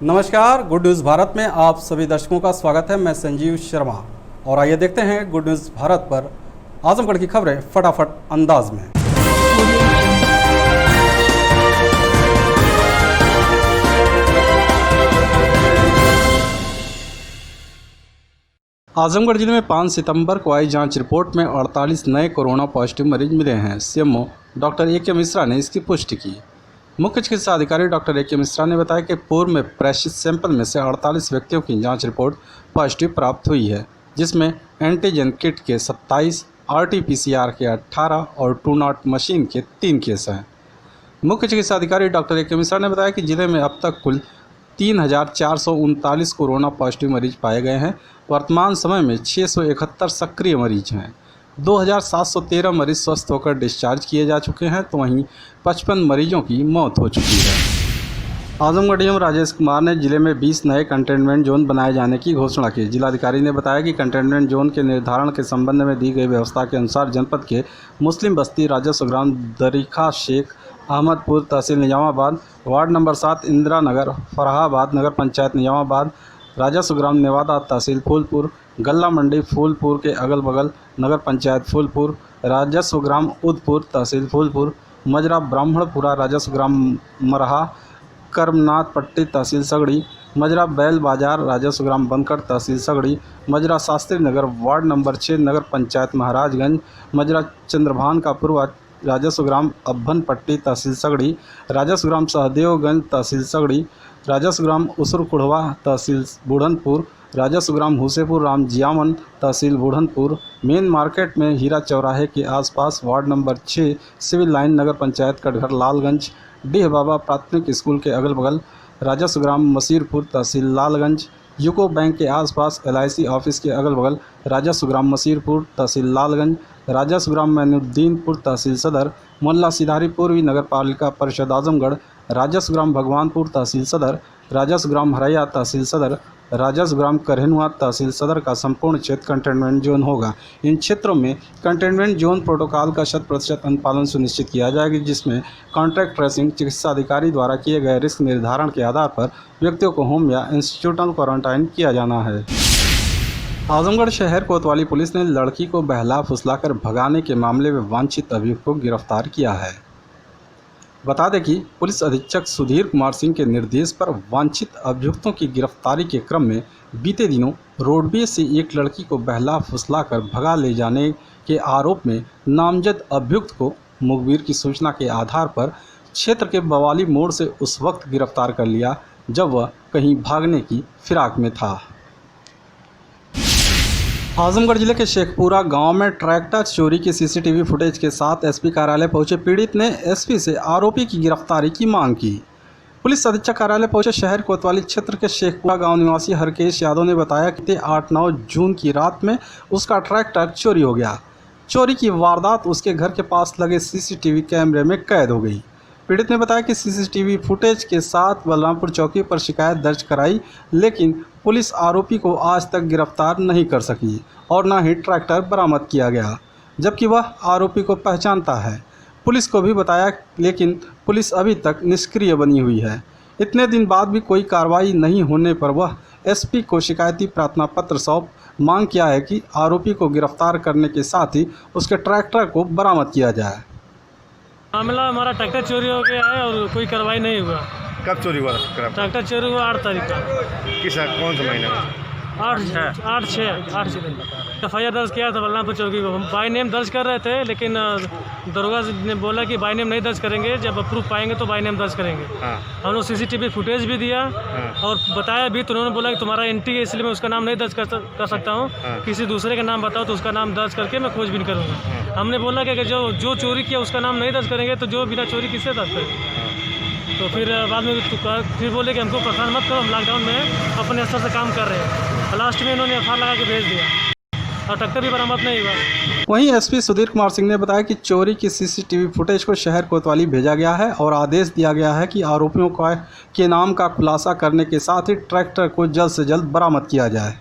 नमस्कार, good news Bharat में आप सभी दर्शकों का स्वागत है। मैं संजीव शर्मा और आइए देखते हैं गुड न्यूज़ भारत पर आजमगढ़ की खबरें फटाफट अंदाज में। आजमगढ़ जिले में 5 सितंबर को आई जांच रिपोर्ट में 48 नए कोरोना पॉजिटिव मरीज मिले हैं। CMO doctor A K. मिश्रा ने इसकी पुष्टि की। मुख्य चिकित्सा अधिकारी डॉक्टर ए.के. मिश्रा ने बताया कि पूर्व में प्रेषित सैंपल में से 48 व्यक्तियों की जांच रिपोर्ट पॉजिटिव प्राप्त हुई है, जिसमें एंटीजन किट के 27, RT-PCR के 18 और ट्रू नॉट मशीन के 3 केस हैं। मुख्य चिकित्सा अधिकारी डॉक्टर ए.के. मिश्रा ने बताया कि जिले में अब तक कुल 3,439 कोरोना पॉजिटिव मरीज पाए गए हैं। वर्तमान समय में 671 सक्रिय मरीज हैं। 2,713 मरीज स्वस्थ होकर डिस्चार्ज किए जा चुके हैं, तो वहीं 55 मरीजों की मौत हो चुकी है। आजमगढ़ डीएम राजेश कुमार ने जिले में 20 नए कंटेनमेंट जोन बनाए जाने की घोषणा की। जिलाधिकारी ने बताया कि कंटेनमेंट जोन के निर्धारण के संबंध में दी गई व्यवस्था के अनुसार जनपद के मुस्लिम बस्ती, राजस्व ग्राम दरीखा शेख, अहमदपुर तहसील निजामाबाद, वार्ड नंबर 7 इंदिरा नगर, फरहाबाद नगर पंचायत निजामाबाद, राजस्व ग्राम नेवादा तहसील फूलपुर, गल्ला मंडी फूलपुर के अगल बगल नगर पंचायत फूलपुर, राजस्व ग्राम उदपुर तहसील फूलपुर, मजरा ब्राह्मणपुरा राजस्व ग्राम मरहा, करमनाथ पट्टी तहसील सगड़ी, मजरा बैल बाजार राजस्व ग्राम बनकर तहसील सगड़ी, मजरा शास्त्री नगर वार्ड नंबर 6 नगर पंचायत महाराजगंज, मजरा चंद्रभान का पूर्व राजस्व ग्राम अब्बन पट्टी तहसील सगड़ी, राजस्व ग्राम सहदेवगंज तहसील सगड़ी, राजस्व ग्राम उसुर कुढ़वा तहसील बुढ़नपुर, राजस्व ग्राम हुसेपुर राम जियामन तहसील बुढ़नपुर, मेन मार्केट में हीरा चौराहे के आसपास वार्ड नंबर 6 सिविल लाइन नगर पंचायत कटघर लालगंज, डीह बाबा प्राथमिक स्कूल के अगल बगल, राजस्व ग्राम मसीरपुर तहसील लालगंज, यूको बैंक के आसपास LIC ऑफिस के अगल बगल, राजस्व ग्राम मसीरपुर तहसील लालगंज, राजस्व ग्राम मैनुद्दीनपुर तहसील सदर, मोहल्ला सिधारी पूर्वी नगर पालिका परिषद आजमगढ़, राजस्व ग्राम भगवानपुर तहसील सदर, राजस्व ग्राम हरैया तहसील सदर, राजस्व ग्राम करहनुआ तहसील सदर का संपूर्ण क्षेत्र कंटेनमेंट जोन होगा। इन क्षेत्रों में कंटेनमेंट जोन प्रोटोकॉल का 100% अनुपालन सुनिश्चित किया जाएगा, जिसमें कॉन्टैक्ट ट्रेसिंग चिकित्सा अधिकारी द्वारा किए गए रिस्क निर्धारण के आधार पर व्यक्तियों को होम या इंस्टीट्यूशनल क्वारंटाइन किया जाना है। आजमगढ़ शहर कोतवाली पुलिस ने लड़की को बहला फुसलाकर भगाने के मामले में वांछित अभियुक्त को गिरफ्तार किया है। बता दें कि पुलिस अधीक्षक सुधीर कुमार सिंह के निर्देश पर वांछित अभियुक्तों की गिरफ्तारी के क्रम में बीते दिनों रोडवेज से एक लड़की को बहला फुसलाकर भगा ले जाने के आरोप में नामजद अभियुक्त को मुखबिर की सूचना के आधार पर क्षेत्र के बवाली मोड़ से उस वक्त गिरफ्तार कर लिया जब वह कहीं भागने की फिराक में था। आजमगढ़ जिले के शेखपुरा गांव में ट्रैक्टर चोरी की CCTV फुटेज के साथ SP कार्यालय पहुंचे पीड़ित ने SP से आरोपी की गिरफ्तारी की मांग की। पुलिस अधीक्षक कार्यालय पहुंचे शहर कोतवाली क्षेत्र के शेखपुरा गांव निवासी हरकेश यादव ने बताया कि 8-9 जून की रात में उसका ट्रैक्टर चोरी हो गया। चोरी की वारदात उसके घर के पास लगे CCTV कैमरे में कैद हो गई। पीड़ित ने बताया कि CCTV फुटेज के साथ बलरामपुर चौकी पर शिकायत दर्ज कराई, लेकिन पुलिस आरोपी को आज तक गिरफ्तार नहीं कर सकी और न ही ट्रैक्टर बरामद किया गया, जबकि वह आरोपी को पहचानता है। पुलिस को भी बताया, लेकिन पुलिस अभी तक निष्क्रिय बनी हुई है। इतने दिन बाद भी कोई कार्रवाई नहीं होने पर वह SP को शिकायती प्रार्थना पत्र सौंप मांग किया है कि आरोपी को गिरफ्तार करने के साथ ही उसके ट्रैक्टर को बरामद किया जाए। मामला हमारा ट्रैक्टर चोरी हो गया है और कोई कार्रवाई नहीं हुआ। कब चोरी हुआ? ट्रैक्टर चोरी हुआ 8 तारीख का। कौन सा महीने में? 8/6 FIR दर्ज किया था बलरामपुर चौकी को। हम बाय नेम दर्ज कर रहे थे, लेकिन दरोगा ने बोला कि बाय नेम नहीं दर्ज करेंगे, जब प्रूफ पाएंगे तो बाय नेम दर्ज करेंगे। हम लोग CCTV फुटेज भी दिया और बताया भी, तो उन्होंने बोला कि तुम्हारा एंट्री है इसलिए मैं उसका नाम नहीं दर्ज कर सकता हूँ, किसी दूसरे का नाम बताओ तो उसका नाम दर्ज करके मैं खोजबीन करूँगा। हमने बोला कि अगर जो चोरी किया उसका नाम नहीं दर्ज करेंगे तो जो बिना चोरी किससे दर्ज करेंगे। तो फिर बाद में फिर बोले कि हमको परेशान मत करो, हम लॉकडाउन में अपने स्तर से काम कर रहे हैं। लास्ट में इन्होंने FIR लगा के भेज दिया और ट्रैक्टर भी बरामद नहीं हुआ। वहीं SP सुधीर कुमार सिंह ने बताया कि चोरी की CCTV फुटेज को शहर कोतवाली भेजा गया है और आदेश दिया गया है कि आरोपियों के नाम का खुलासा करने के साथ ही ट्रैक्टर को जल्द से जल्द बरामद किया जाए।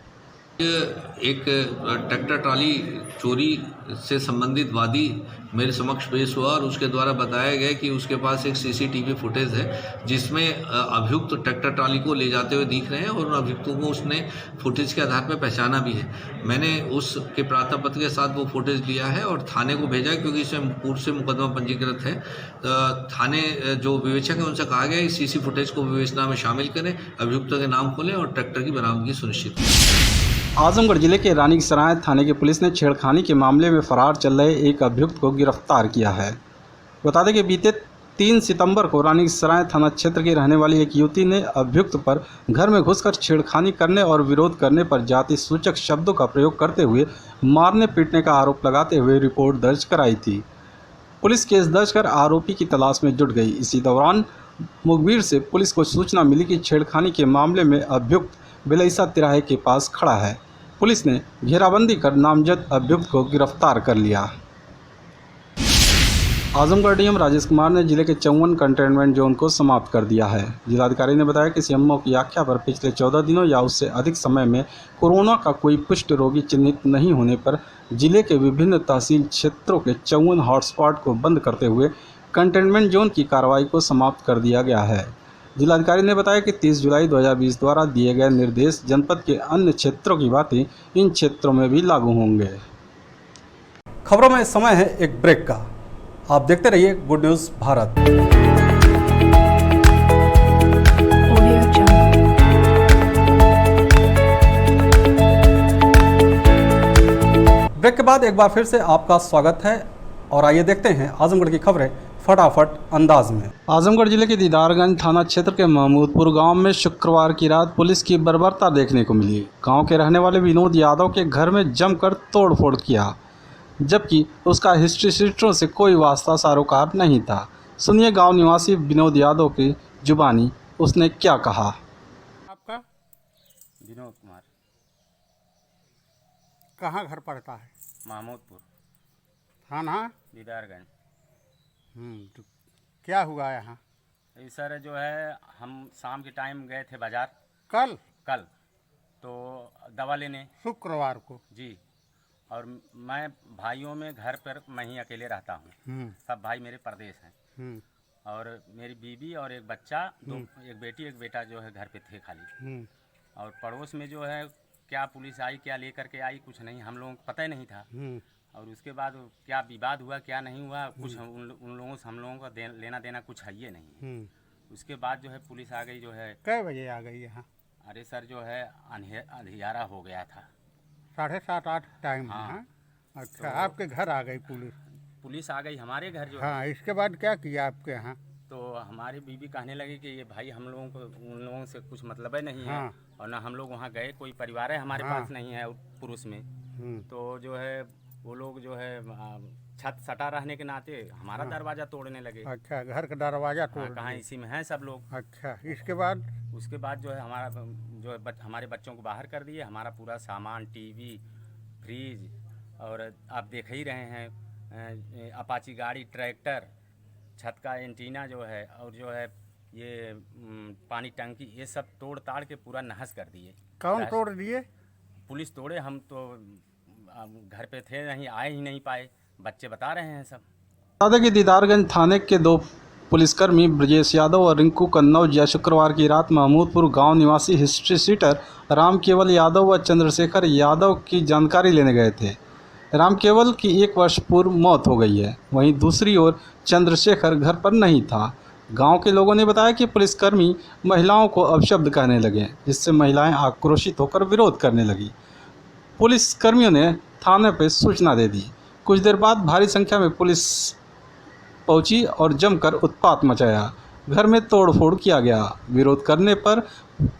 एक ट्रैक्टर ट्राली चोरी से संबंधित वादी मेरे समक्ष पेश हुआ और उसके द्वारा बताया गया कि उसके पास एक सीसीटीवी फुटेज है जिसमें अभियुक्त ट्रैक्टर ट्राली को ले जाते हुए दिख रहे हैं और उन अभियुक्तों को उसने फुटेज के आधार पर पहचाना भी है। मैंने उसके प्रार्थना पत्र के साथ वो फुटेज लिया है और थाने को भेजा है, क्योंकि इसमें पूर्व से मुकदमा पंजीकृत है। थाने जो विवेचक है उनसे कहा गया इस सीसी फुटेज को विवेचना में शामिल करें, अभियुक्तों के नाम खोलें और ट्रैक्टर की बरामदगी सुनिश्चित करें। आजमगढ़ जिले के रानी सराय थाने की पुलिस ने छेड़खानी के मामले में फरार चल रहे एक अभियुक्त को गिरफ्तार किया है। बता दें कि बीते 3 सितंबर को रानी सराय थाना क्षेत्र की रहने वाली एक युवती ने अभियुक्त पर घर में घुसकर छेड़खानी करने और विरोध करने पर जाति सूचक शब्दों का प्रयोग करते हुए मारने पीटने का आरोप लगाते हुए रिपोर्ट दर्ज कराई थी। पुलिस केस दर्ज कर आरोपी की तलाश में जुट गई। इसी दौरान मुखबिर से पुलिस को सूचना मिली कि छेड़खानी के मामले में अभियुक्त बिलैसा तिराहे के पास खड़ा है। पुलिस ने घेराबंदी कर नामजद अभियुक्त को गिरफ्तार कर लिया। आजमगढ़ डीएम राजेश कुमार ने जिले के 54 कंटेनमेंट जोन को समाप्त कर दिया है। जिलाधिकारी ने बताया कि सीएमओ की आख्या पर पिछले 14 दिनों या उससे अधिक समय में कोरोना का कोई पुष्ट रोगी चिन्हित नहीं होने पर जिले के विभिन्न तहसील क्षेत्रों के 54 हॉटस्पॉट को बंद करते हुए कंटेनमेंट जोन की कार्रवाई को समाप्त कर दिया गया है। जिलाधिकारी ने बताया कि 30 जुलाई 2020 द्वारा दिए गए निर्देश जनपद के अन्य क्षेत्रों की बातें इन क्षेत्रों में भी लागू होंगे। खबरों में समय है एक ब्रेक का। आप देखते रहिए गुड न्यूज़ भारत। ब्रेक के बाद एक बार फिर से आपका स्वागत है और आइए देखते हैं आजमगढ़ की खबरें फटाफट अंदाज में। आजमगढ़ जिले के दीदारगंज थाना क्षेत्र के महमूदपुर गांव में शुक्रवार की रात पुलिस की बर्बरता देखने को मिली। गांव के रहने वाले विनोद यादव के घर में जमकर तोड़फोड़ किया, जबकि उसका हिस्ट्री शीटरों से कोई वास्ता सरोकार नहीं था। सुनिए गांव निवासी विनोद यादव की जुबानी उसने क्या कहा। आपका विनोद कुमार, कहाँ घर पड़ता है? महमूदपुर, थाना दीदारगंज। तो क्या हुआ यहाँ? ये सर जो है हम शाम के टाइम गए थे बाजार कल तो दवा लेने शुक्रवार को जी, और मैं भाइयों में घर पर मैं ही अकेले रहता हूँ। सब भाई मेरे परदेश हैं और मेरी बीवी और एक बच्चा, एक बेटी एक बेटा जो है घर पे थे खाली। और पड़ोस में जो है क्या पुलिस आई, क्या लेकर के आई, कुछ नहीं, हम लोगों को पता ही नहीं था। और उसके बाद क्या विवाद हुआ क्या नहीं हुआ कुछ उन लोगों से हम लोगों का लेना देना कुछ है ये नहीं। उसके बाद जो है पुलिस आ गई। जो है कै बजे आ गई यहाँ? अरे सर जो है अंधियारा हो गया था, 7:30-8 टाइम। हाँ। अच्छा, तो आपके घर आ गई पुलिस आ गई हमारे घर जो हाँ, इसके बाद क्या किया आपके यहाँ? तो हमारी बीवी कहने लगी कि ये भाई हम लोगों को उन लोगों से कुछ मतलब ही नहीं है। और ना हम लोग वहाँ गए, कोई परिवार है हमारे पास नहीं है पुरुष में। तो जो है वो लोग जो है छत सटा रहने के नाते हमारा दरवाज़ा तोड़ने लगे। अच्छा, घर का दरवाज़ा तोड़ कहाँ इसी में हैं सब लोग। अच्छा, इसके बाद? उसके बाद जो है हमारा जो है हमारे बच्चों को बाहर कर दिए। हमारा पूरा सामान, टीवी, फ्रिज और आप देख ही रहे हैं अपाची गाड़ी, ट्रैक्टर, छत का एंटीना जो है और जो है ये पानी टंकी, ये सब तोड़ ताड़ के पूरा नहस कर दिए। कौन तोड़ दिए? पुलिस तोड़े, हम तो घर पे थे नहीं, आए ही नहीं पाए, बच्चे बता रहे हैं सब। बता दें कि दीदारगंज थाने के 2 पुलिसकर्मी ब्रजेश यादव और रिंकू कन्नौज शुक्रवार की रात महमूदपुर गांव निवासी हिस्ट्री शीटर राम केवल यादव व चंद्रशेखर यादव की जानकारी लेने गए थे। राम केवल की 1 वर्ष पूर्व मौत हो गई है, वहीं दूसरी ओर चंद्रशेखर घर पर नहीं था। गांव के लोगों ने बताया कि पुलिसकर्मी महिलाओं को अपशब्द कहने लगे, जिससे महिलाएं आक्रोशित होकर विरोध करने लगी। पुलिसकर्मियों ने थाने पर सूचना दे दी। कुछ देर बाद भारी संख्या में पुलिस पहुंची और जमकर उत्पात मचाया। घर में तोड़फोड़ किया गया। विरोध करने पर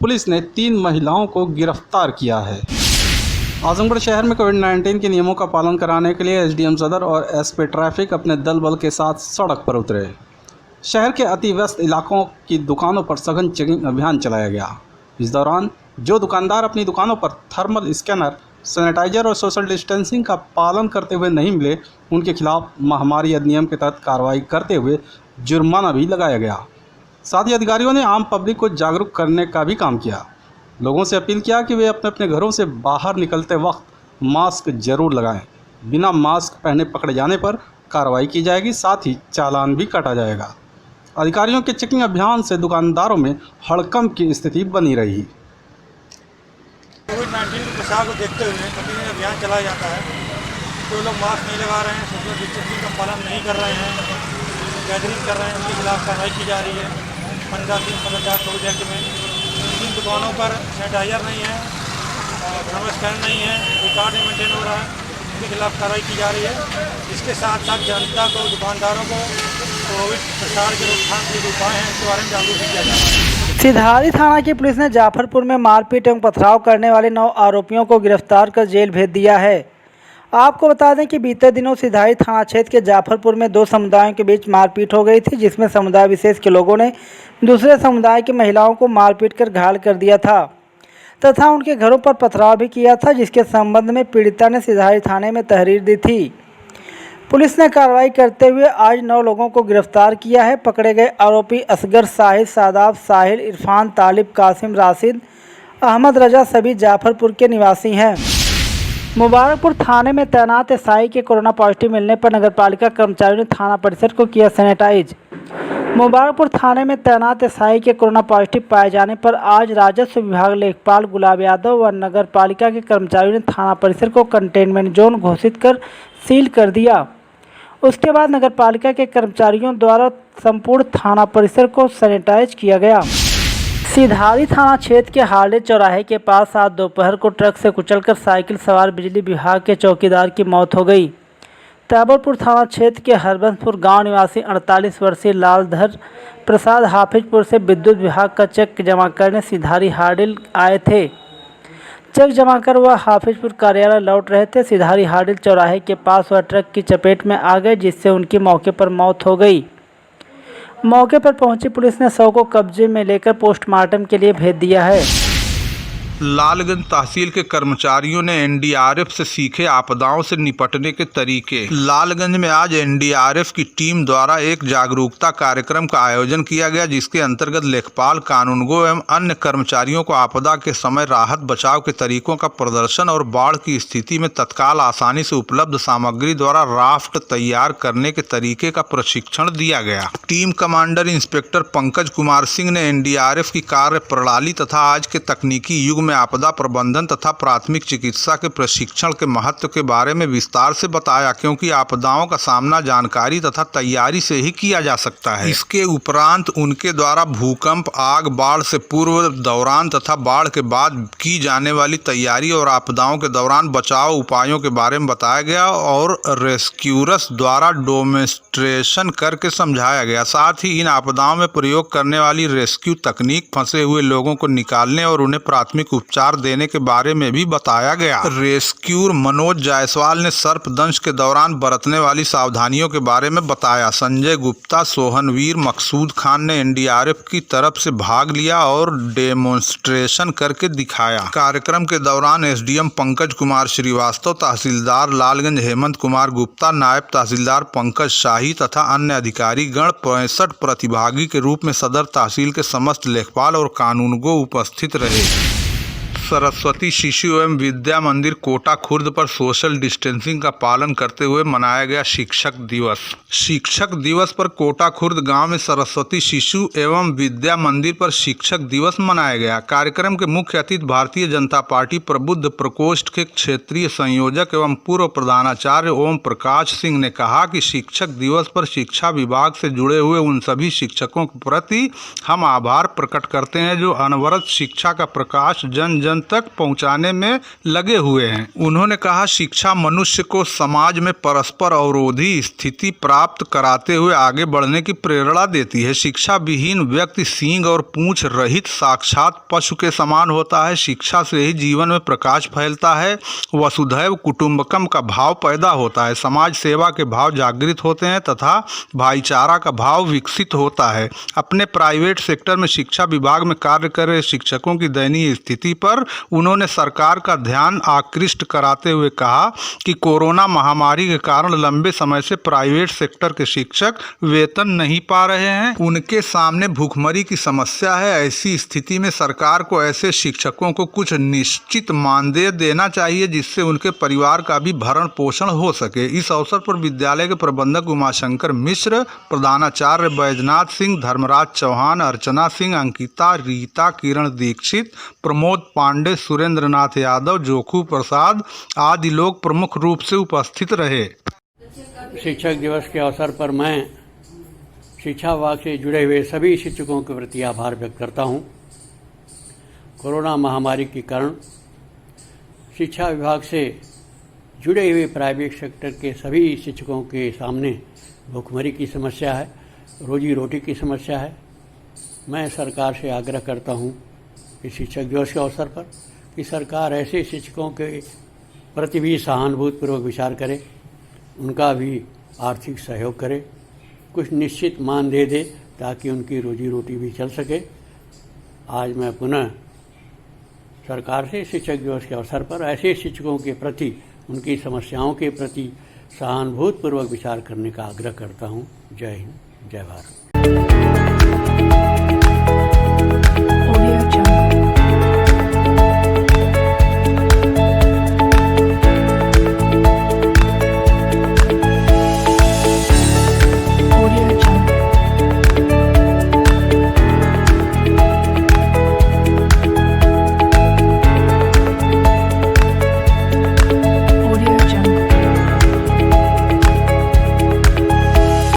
पुलिस ने 3 महिलाओं को गिरफ्तार किया है। आजमगढ़ शहर में कोविड-19 के नियमों का पालन कराने के लिए एसडीएम सदर और एसपी ट्रैफिक अपने दल बल के साथ सड़क पर उतरे। शहर के अति व्यस्त इलाकों की दुकानों पर सघन चेकिंग अभियान चलाया गया। इस दौरान जो दुकानदार अपनी दुकानों पर थर्मल स्कैनर, सैनिटाइजर और सोशल डिस्टेंसिंग का पालन करते हुए नहीं मिले, उनके खिलाफ महामारी अधिनियम के तहत कार्रवाई करते हुए जुर्माना भी लगाया गया। साथ ही अधिकारियों ने आम पब्लिक को जागरूक करने का भी काम किया। लोगों से अपील किया कि वे अपने अपने घरों से बाहर निकलते वक्त मास्क जरूर लगाएं। बिना मास्क पहने पकड़े जाने पर कार्रवाई की जाएगी, साथ ही चालान भी काटा जाएगा। अधिकारियों के चेकिंग अभियान से दुकानदारों में हड़कंप की स्थिति बनी रही। कोविड-19 के प्रसार को देखते हुए प्रतिदिन अभियान चलाया जाता है। जो लोग मास्क नहीं लगा रहे हैं, सोशल डिस्टेंसिंग का पालन नहीं कर रहे हैं, गैदरिंग कर रहे हैं, उनके खिलाफ कार्रवाई की जा रही है। 15/3/2024 में जिन दुकानों पर सैनिटाइजर नहीं है, थर्मल स्कैन नहीं है, रिकॉर्ड नहीं मेंटेन हो रहा है, उनके खिलाफ कार्रवाई की जा रही है। इसके साथ साथ जनता को, दुकानदारों को कोविड प्रसार के रोकथाम के जो उपाय हैं इसके बारे में जागरूक किया जा रहा है। सिधारी थाना की पुलिस ने जाफरपुर में मारपीट एवं पथराव करने वाले 9 आरोपियों को गिरफ्तार कर जेल भेज दिया है। आपको बता दें कि बीते दिनों सिधारी थाना क्षेत्र के जाफरपुर में 2 समुदायों के बीच मारपीट हो गई थी, जिसमें समुदाय विशेष के लोगों ने दूसरे समुदाय की महिलाओं को मारपीट कर घायल कर दिया था तथा उनके घरों पर पथराव भी किया था, जिसके संबंध में पीड़िता ने सिधारी थाने में तहरीर दी थी। पुलिस ने कार्रवाई करते हुए आज 9 लोगों को गिरफ्तार किया है। पकड़े गए आरोपी असगर, शाहिद, शादाब, साहिल, इरफान, तालिब, कासिम, राशिद, अहमद रजा सभी जाफरपुर के निवासी हैं। मुबारकपुर थाने में तैनात एसआई के कोरोना पॉजिटिव मिलने पर नगरपालिका कर्मचारियों ने थाना परिसर को किया सैनिटाइज। मुबारकपुर थाने में तैनात एसआई के कोरोना पॉजिटिव पाए जाने पर आज राजस्व विभाग लेखपाल गुलाब यादव व नगर पालिका के कर्मचारियों ने थाना परिसर को कंटेनमेंट जोन घोषित कर सील कर दिया। उसके बाद नगर पालिका के कर्मचारियों द्वारा संपूर्ण थाना परिसर को सैनिटाइज किया गया। सिधारी थाना क्षेत्र के हार्ले चौराहे के पास आज दोपहर को ट्रक से कुचलकर साइकिल सवार बिजली विभाग के चौकीदार की मौत हो गई। तैबरपुर थाना क्षेत्र के हरबंसपुर गांव निवासी 48 वर्षीय लालधर प्रसाद हाफिजपुर से विद्युत विभाग का चेक जमा करने सिधारी हार्डिल आए थे। चेक जमा कर वह हाफिजपुर कार्यालय लौट रहे थे। सिधारी हार्डिल चौराहे के पास वह ट्रक की चपेट में आ गए, जिससे उनकी मौके पर मौत हो गई। मौके पर पहुंची पुलिस ने शव को कब्जे में लेकर पोस्टमार्टम के लिए भेज दिया है। लालगंज तहसील के कर्मचारियों ने एनडीआरएफ से सीखे आपदाओं से निपटने के तरीके। लालगंज में आज एनडीआरएफ की टीम द्वारा एक जागरूकता कार्यक्रम का आयोजन किया गया, जिसके अंतर्गत लेखपाल, कानूनगो एवं अन्य कर्मचारियों को आपदा के समय राहत बचाव के तरीकों का प्रदर्शन और बाढ़ की स्थिति में तत्काल आसानी से उपलब्ध सामग्री द्वारा राफ्ट तैयार करने के तरीके का प्रशिक्षण दिया गया। Team commander inspector Pankaj Kumar Singh ने एनडीआरएफ की कार्य प्रणाली तथा आज के तकनीकी युग में आपदा प्रबंधन तथा प्राथमिक चिकित्सा के प्रशिक्षण के महत्व के बारे में विस्तार से बताया, क्योंकि आपदाओं का सामना जानकारी तथा तैयारी से ही किया जा सकता है। इसके उपरांत उनके द्वारा भूकंप, आग, बाढ़ से पूर्व, दौरान तथा बाढ़ के बाद की जाने वाली तैयारी और आपदाओं के दौरान बचाव उपायों के बारे में बताया गया और रेस्क्यूरर्स द्वारा डेमोन्स्ट्रेशन करके समझाया गया। साथ ही इन आपदाओं में प्रयोग करने वाली रेस्क्यू तकनीक, फंसे हुए लोगों को निकालने और उन्हें प्राथमिक उपचार देने के बारे में भी बताया गया। रेस्क्यूर मनोज जायसवाल ने सर्पदंश के दौरान बरतने वाली सावधानियों के बारे में बताया। संजय गुप्ता, सोहनवीर, मकसूद खान ने एनडीआरएफ की तरफ से भाग लिया और डेमोन्स्ट्रेशन करके दिखाया। कार्यक्रम के दौरान एसडीएम पंकज कुमार श्रीवास्तव, तहसीलदार लालगंज हेमंत कुमार गुप्ता, नायब तहसीलदार पंकज शाही तथा अन्य अधिकारी गण 65 प्रतिभागी के रूप में सदर तहसील के समस्त लेखपाल और कानूनगो उपस्थित रहे। सरस्वती शिशु एवं विद्या मंदिर कोटा खुर्द पर सोशल डिस्टेंसिंग का पालन करते हुए मनाया गया शिक्षक दिवस। शिक्षक दिवस पर कोटा खुर्द गांव में सरस्वती शिशु एवं विद्या मंदिर पर शिक्षक दिवस मनाया गया। कार्यक्रम के मुख्य अतिथि भारतीय जनता पार्टी प्रबुद्ध प्रकोष्ठ के क्षेत्रीय संयोजक एवं पूर्व प्रधानाचार्य ओम प्रकाश सिंह ने कहा कि शिक्षक दिवस पर शिक्षा विभाग से जुड़े हुए उन सभी शिक्षकों के प्रति हम आभार प्रकट करते हैं जो अनवरत शिक्षा का प्रकाश जन जन तक पहुंचाने में लगे हुए हैं। उन्होंने कहा, शिक्षा मनुष्य को समाज में परस्पर अवरोधी स्थिति प्राप्त कराते हुए आगे बढ़ने की प्रेरणा देती है। शिक्षा विहीन व्यक्ति सींग और पूंछ रहित साक्षात पशु के समान होता है। शिक्षा से ही जीवन में प्रकाश फैलता है, वसुधैव कुटुंबकम का भाव पैदा होता है, समाज सेवा के भाव जागृत होते हैं तथा भाईचारा का भाव विकसित होता है। अपने प्राइवेट सेक्टर में शिक्षा विभाग में कार्य कर रहे शिक्षकों की दयनीय स्थिति पर उन्होंने सरकार का ध्यान आकृष्ट कराते हुए कहा कि कोरोना महामारी के कारण लंबे समय से प्राइवेट सेक्टर के शिक्षक वेतन नहीं पा रहे हैं। उनके सामने भूखमरी की समस्या है। ऐसी स्थिति में सरकार को ऐसे शिक्षकों को कुछ निश्चित मानदेय देना चाहिए जिससे उनके परिवार का भी भरण पोषण हो सके। इस अवसर पर विद्यालय के प्रबंधक उमाशंकर मिश्र, प्रधानाचार्य बैजनाथ सिंह, धर्मराज चौहान, अर्चना सिंह, अंकिता, रीता, किरण दीक्षित, प्रमोद पांडे, सुरेंद्र नाथ यादव, जोखू प्रसाद आदि लोग प्रमुख रूप से उपस्थित रहे। शिक्षक दिवस के अवसर पर मैं शिक्षा विभाग से जुड़े हुए सभी शिक्षकों के प्रति आभार व्यक्त करता हूं। कोरोना महामारी के कारण शिक्षा विभाग से जुड़े हुए प्राइवेट सेक्टर के सभी शिक्षकों के सामने भूखमरी की समस्या है, रोजी रोटी की समस्या है। मैं सरकार से आग्रह करता हूं कि शिक्षक दिवस के अवसर पर कि सरकार ऐसे शिक्षकों के प्रति भी सहानुभूतिपूर्वक विचार करे, उनका भी आर्थिक सहयोग करे, कुछ निश्चित मानदेय दे ताकि उनकी रोजी रोटी भी चल सके। आज मैं पुनः सरकार से शिक्षक दिवस के अवसर पर ऐसे शिक्षकों के प्रति, उनकी समस्याओं के प्रति सहानुभूतिपूर्वक विचार करने का आग्रह करता हूँ। जय हिंद, जय भारत।